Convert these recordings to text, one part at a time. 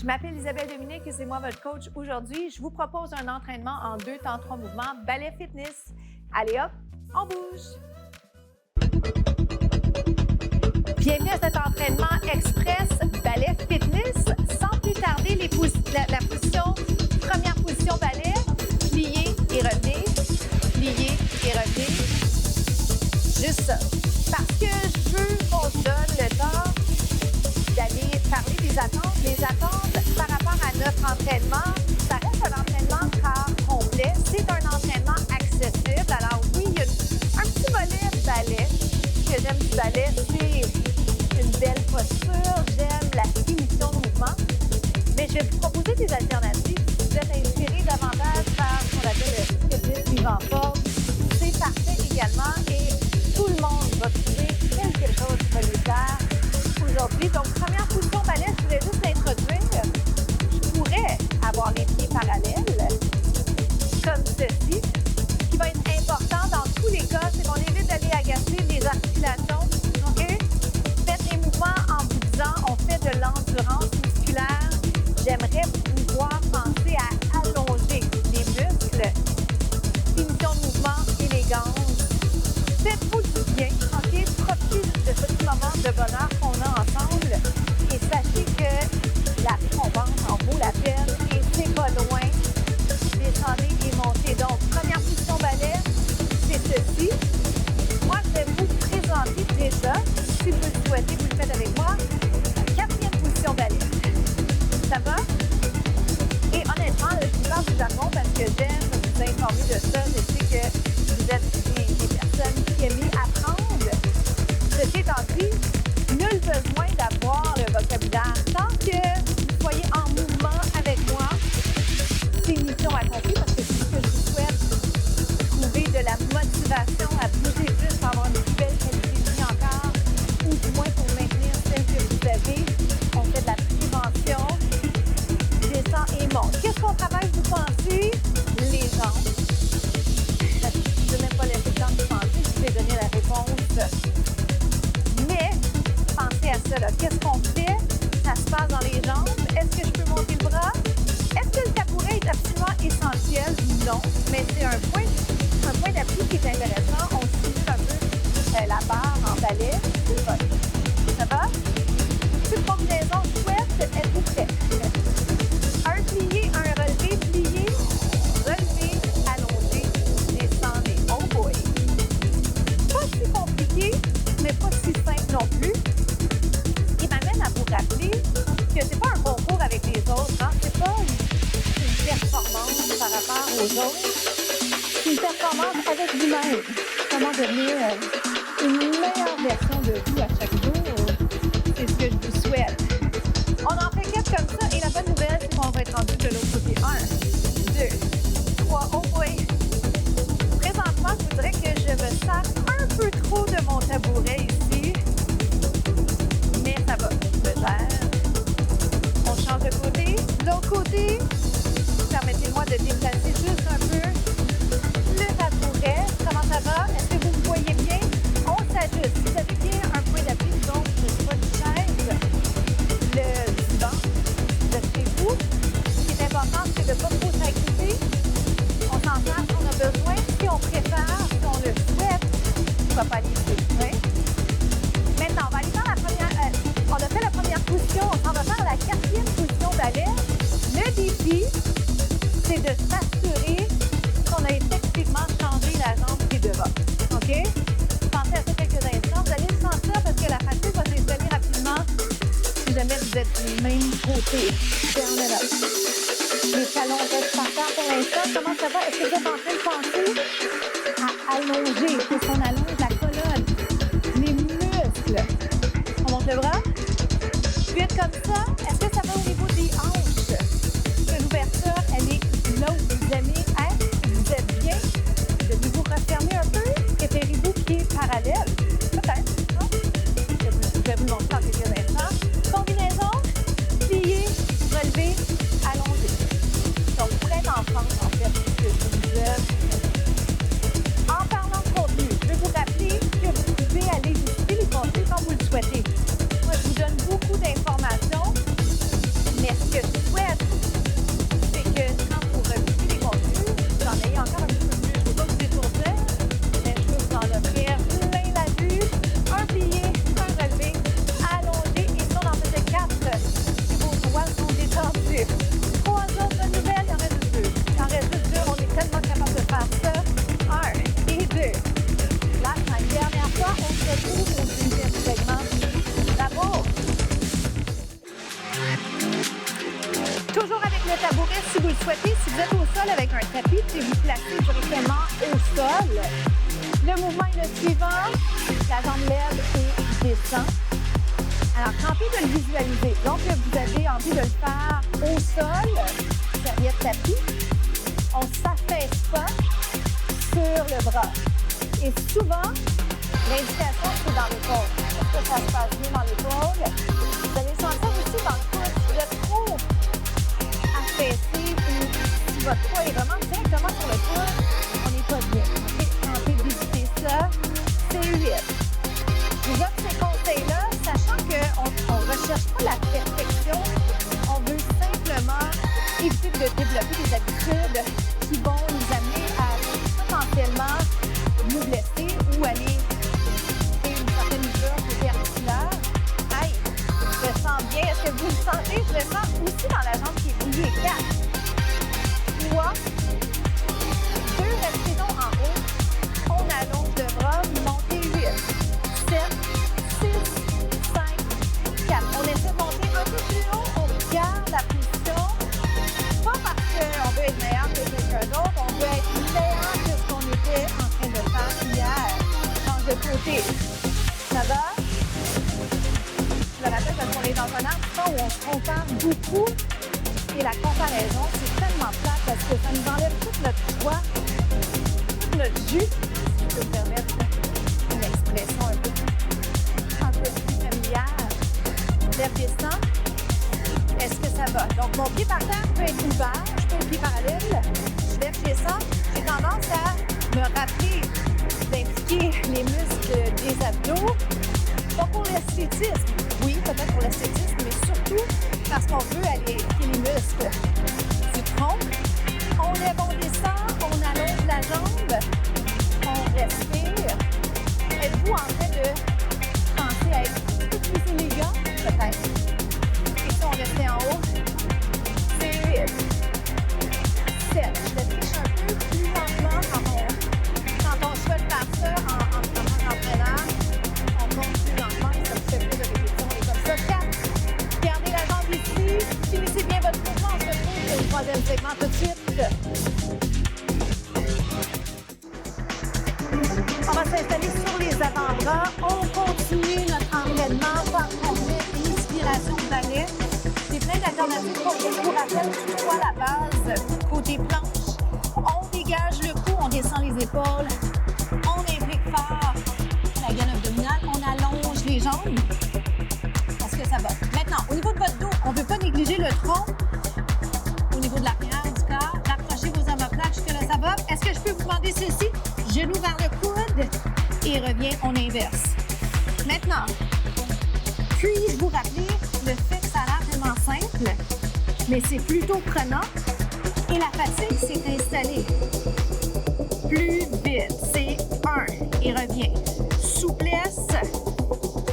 Je m'appelle Isabelle Dominique et c'est moi votre coach. Aujourd'hui, je vous propose un entraînement en 2 temps 3 mouvements, ballet fitness. Allez hop, on bouge! Bienvenue à cet entraînement express ballet fitness. Sans plus tarder, la position, première position ballet, plier et revenir, plier et revenir. Juste ça. Parce que je veux qu'on se donne le temps d'aller parler des attentes. Les attentes par rapport à notre entraînement, ça reste un entraînement corps complet. C'est un entraînement accessible. Alors oui, il y a un petit volet ballet. Ce que j'aime du ballet, c'est une belle posture. J'aime la finition de mouvement. Mais je vais vous proposer des alternatives. Si vous êtes inspiré davantage par ce qu'on appelle le fitness vivre en forme, c'est parfait également. Et tout le monde va trouver quelque chose qui va lui plaire aujourd'hui. Donc, première position ballet, je voulais juste l'introduire. Je pourrais avoir les pieds parallèles, comme ceci. Ce qui va être important dans tous les cas, c'est qu'on évite d'aller agacer les articulations. OK? Faites les mouvements en vous disant, on fait de l'endurance musculaire. J'aimerais pouvoir penser à allonger les muscles. Finition de mouvement, élégance. Faites-vous du bien, OK? Profitez de ce petit moment de bonheur qu'on a ensemble et sachez que la récompense en vaut la peine et c'est pas loin. Descendez et montez. Donc, première position ballet, c'est ceci. Moi, je vais vous présenter déjà, si vous le souhaitez, vous le faites avec moi, la 4e position ballet. Ça va? Et honnêtement, je vous parle du Japon parce que j'aime vous informer de ça. Je sais que vous êtes des personnes qui aiment apprendre. Ceci étant dit, nul besoin d'avoir le vocabulaire. Tant que vous soyez en mouvement avec moi, c'est une mission accomplie parce que c'est ce que je vous souhaite. Trouver de la motivation à bouger plus pour avoir une plus belle qualité de vie encore, ou du moins pour maintenir celle que vous avez. On fait de la prévention. Descend et monte. Qu'est-ce qu'on travaille, vous pensez? Les jambes. Je ne vais même pas laisser le temps de penser, je vais donner la réponse. Mais, pensez à ça, là. Qu'est-ce qu'on fait? Ça se passe dans les jambes. Est-ce que je peux monter le bras? Est-ce que le tabouret est absolument essentiel? Non. Mais c'est un point d'appui qui est intéressant. On suit un peu la barre en ballet. C'est le fun. Ça va? Petite combinaison chouette. Êtes-vous prêts? Un plié, un relevé, plié, relevé, allongé, descendez. Oh boy! Pas si compliqué, mais pas si simple non plus. Il m'amène à vous rappeler que c'est pas un concours avec les autres, hein? C'est pas une performance par rapport aux autres. C'est une performance avec vous-même. Comment devenir une meilleure version de vous à chaque jour? C'est ce que je vous souhaite. On en fait 4 comme ça et la bonne nouvelle, c'est qu'on va être rendu de l'autre côté. 1, 2, 3, oh boy! Présentement, je voudrais que je me sers un peu trop de mon tabouret ici. Mais ça va, je me gère. On change de côté. L'autre côté, permettez-moi de déplacer juste un peu le tabouret. Comment ça va? Est-ce que vous me voyez bien? On s'ajuste. Vous avez bien un point d'appui, donc je ne sais pas de chaise. Le divan de chez vous. Ce qui est important, c'est de ne pas trop s'agriper. On s'entend si on a besoin. Si on préfère, si on le souhaite, pourquoi pas aller plus loin. Maintenant, on va aller faire la première. On a fait la première position. On va faire la 4e position ballet. Le défi, c'est de s'assurer qu'on a effectivement changé la jambe qui est devant. OK? Pensez à ça quelques instants. Vous allez le sentir parce que la fatigue va s'installer rapidement. Si jamais vous êtes les mêmes côtés. Down and up. Les talons restent par terre pour l'instant. Comment ça va? Est-ce que vous êtes en train de penser à allonger? Il faut qu'on allonge la colonne, les muscles. On monte le bras. Vite comme ça. Est-ce que ça va au niveau des hanches? Que l'ouverture, elle est là où vous aimez être. Vous êtes bien. Devez-vous refermer un peu? Préférez-vous pieds parallèles? Peut-être. Non? Je vais vous le montrer en quelques instants. Combinaison, plié, relevé, allongé. Donc, pour être en France, en fait, que vous êtes. En parlant de contenu, je vais vous rappeler que vous pouvez aller visiter les contenus quand vous le souhaitez. Moi, je vous donne beaucoup d'informations, mais ce que je faire ça. 1 et 2. La dernière fois, on se retrouve au deuxième segment. Bravo! Toujours avec le tabouret si vous le souhaitez. Si vous êtes au sol avec un tapis, puis vous placez directement au sol. Le mouvement est le suivant. La jambe lève et descend. Alors, tentez de le visualiser. Donc, vous avez envie de le faire au sol, serviette tapis. On ne s'affaisse pas sur le bras. Et souvent, l'indication, c'est dans l'épaule. Est-ce que ça se passe bien dans l'épaule? Vous allez sentir aussi dans le coude. Si vous êtes trop affaissé ou si votre poids est vraiment directement sur le coude, on n'est pas bien. Tentez d'éviter ça. C'est 8. Je vous offre ces conseils-là, sachant qu'on ne recherche pas la perfection. On veut simplement éviter de développer des habitudes qui vont nous amener à potentiellement nous blesser ou aller créer une certaine mesure côté articulaire. Hey, je le sens bien. Est-ce que vous le sentez? Je le sens aussi dans la jambe qui est pliée. 4, 3, 2, restez donc en haut. On allonge le bras, vous montez 8, 7, 6, 5, 4. On essaie de monter un peu plus haut. On garde la position. Pas parce qu'on veut être meilleur que quelqu'un d'autre, on veut être meilleur que ce qu'on était en train de faire hier. Change de côté. Ça va? Je le rappelle parce qu'on est dans un arbre où on se compare beaucoup. Et la comparaison, c'est tellement plate parce que ça nous enlève tout notre poids, tout notre jus. Si je peux me permettre une expression un peu plus familière. Lève, descend. Est-ce que ça va? Donc, mon pied par terre peut être ouvert, je peux être pied parallèle. Je lève, je descends. J'ai tendance à me rappeler d'impliquer les muscles des abdos. Pas pour l'esthétisme. Oui, peut-être pour l'esthétisme, mais surtout parce qu'on veut aller impliquer les muscles du tronc. On lève, on descend, on allonge la jambe, on respire. Êtes-vous en train de penser à être un peu plus élégant? Peut-être. Et si on restait en haut, c'est 8, 7. Je le triche un peu plus lentement quand on souhaite faire ça en prenant un entraîneur. On monte plus lentement et ça vous fait plus de répétitions. On est comme ça. 4. Gardez la jambe ici. Finissez bien votre mouvement. On se retrouve au troisième segment tout de suite. On va s'installer sur les avant-bras. On continue notre entraînement par inspiration de balai. C'est plein d'alternatives pour vous. Je vous rappelle toujours à la base, côté planche. On dégage le cou, on descend les épaules. On implique fort la gaine abdominale. On allonge les jambes. Est-ce que ça va? Maintenant, au niveau de votre dos, on ne veut pas négliger le tronc. Au niveau de l'arrière du corps, rapprochez vos omoplates. Jusque-là, ça va? Est-ce que je peux vous demander ceci? Genou vers le coude et revient, on inverse. Maintenant, puis-je vous rappeler le fait que ça a l'air vraiment simple, mais c'est plutôt prenant et la fatigue s'est installée. Plus vite, c'est 1 et revient. Souplesse,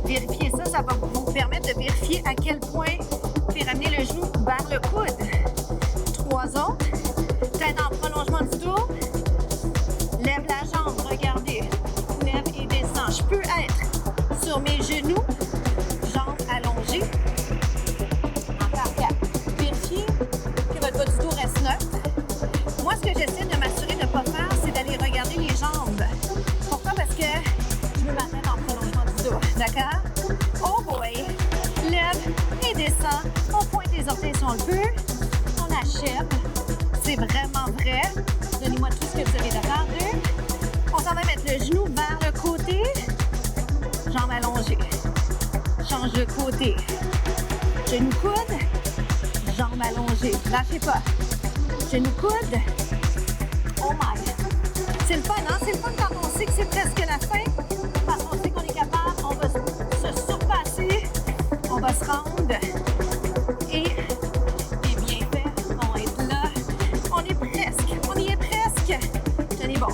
vérifiez ça, ça va vous permettre de vérifier à quel point vous pouvez ramener le genou vers le coude. 3 autres, tête en prolongement du dos. Lève la jambe, regardez. Lève et descend. Je peux être sur mes genoux, jambes allongées. Encore 4. Vérifiez que votre bas du dos reste neutre. Moi, ce que j'essaie de m'assurer de ne pas faire, c'est d'aller regarder les jambes. Pourquoi? Parce que je veux ma tête en prolongement du dos. D'accord? Oh boy! Lève et descend. On pointe les orteils si on le peut. On achève. C'est vraiment vrai. Donnez-moi tout ce que vous avez de faire. 2. On s'en va mettre le genou vers le côté. Jambe allongée. Change de côté. Genou coude. Jambe allongée. Lâchez pas. Genou coude. Oh my. C'est le fun, hein? C'est le fun quand on sait que c'est presque la fin. Parce qu'on sait qu'on est capable. On va se surpasser. On va se rendre. Et les bienfaits vont être là. On est presque. On y est presque. Tenez bon.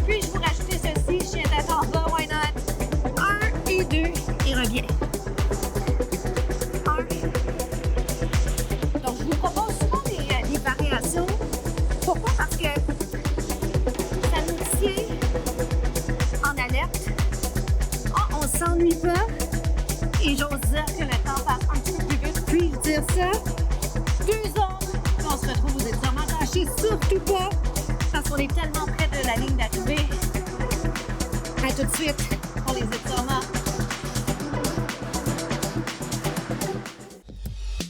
Puis, je vous rajouter ceci. Chien tête en bas. Why not? 1 et 2. Et revient. 1. Donc, je vous propose souvent des variations pour Pourquoi? Parce que ça nous tient en alerte. Oh, on s'ennuie pas. Et j'ose dire que le temps passe un petit peu plus vite. Puis dire ça. 2 secondes. On se retrouve aux étirements. Lâchez surtout pas. Parce qu'on est tellement près de la ligne d'arrivée. À tout de suite pour les étirements.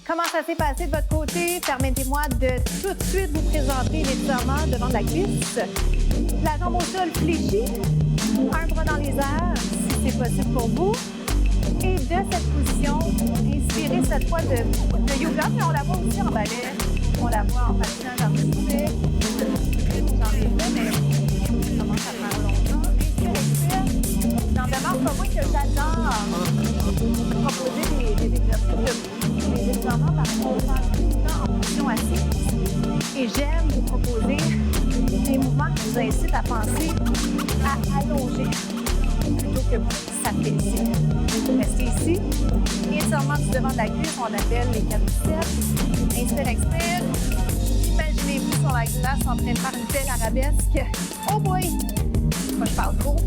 Comment ça s'est passé de votre côté? Permettez-moi de tout de suite vous présenter l'étirement devant la cuisse. La jambe au sol fléchie, un bras dans les airs, si c'est possible pour vous. Et de cette position, inspirez cette fois de yoga, mais on la voit aussi en ballet. On la voit en patinage artistique. J'en ai fait, mais ça commence à faire longtemps. Inspire, expire. J'en demande pas moi que j'adore proposer des exercices de des étirements parce qu'on passe tout le temps en position assise. Et j'aime vous proposer des mouvements qui vous incitent à penser à allonger plutôt que s'affaisser. Restez ici. Étirement du devant de la cuisse, on appelle les quadriceps. Inspire, expire. Imaginez-vous sur la glace en train de faire une belle arabesque. Oh boy! Moi, je parle trop.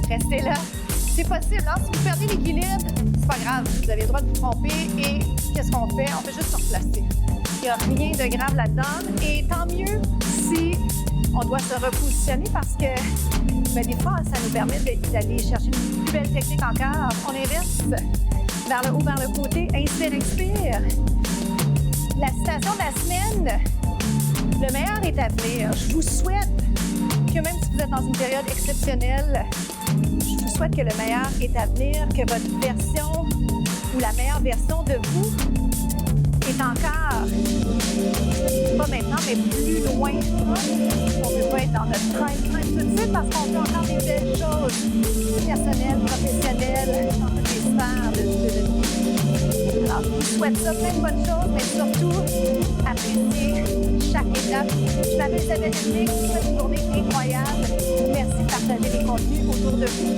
Restez là. C'est possible, hein? Si vous perdez l'équilibre, c'est pas grave. Vous avez le droit de vous tromper et qu'est-ce qu'on fait? On fait juste se replacer. Il n'y a rien de grave là-dedans. Et tant mieux si on doit se repositionner parce que des fois, ça nous permet d'aller chercher une plus belle technique encore. On inverse vers le haut, vers le côté. Inspire, expire. La citation de la semaine, le meilleur est à venir. Je vous souhaite que même si vous êtes dans une période exceptionnelle, je vous souhaite que le meilleur est à venir, que votre version ou la meilleure version de vous est encore, pas maintenant, mais plus loin. On ne peut pas être dans notre prime tout de suite parce qu'on fait encore des belles choses personnelles, professionnelles, dans toutes les sphères de vie. Alors, je vous souhaite ça, plein de bonnes choses, mais surtout, apprécier chaque étape. Je m'appelle Isabelle Henry, je vous souhaite une journée incroyable. Merci de partager les contenus autour de vous.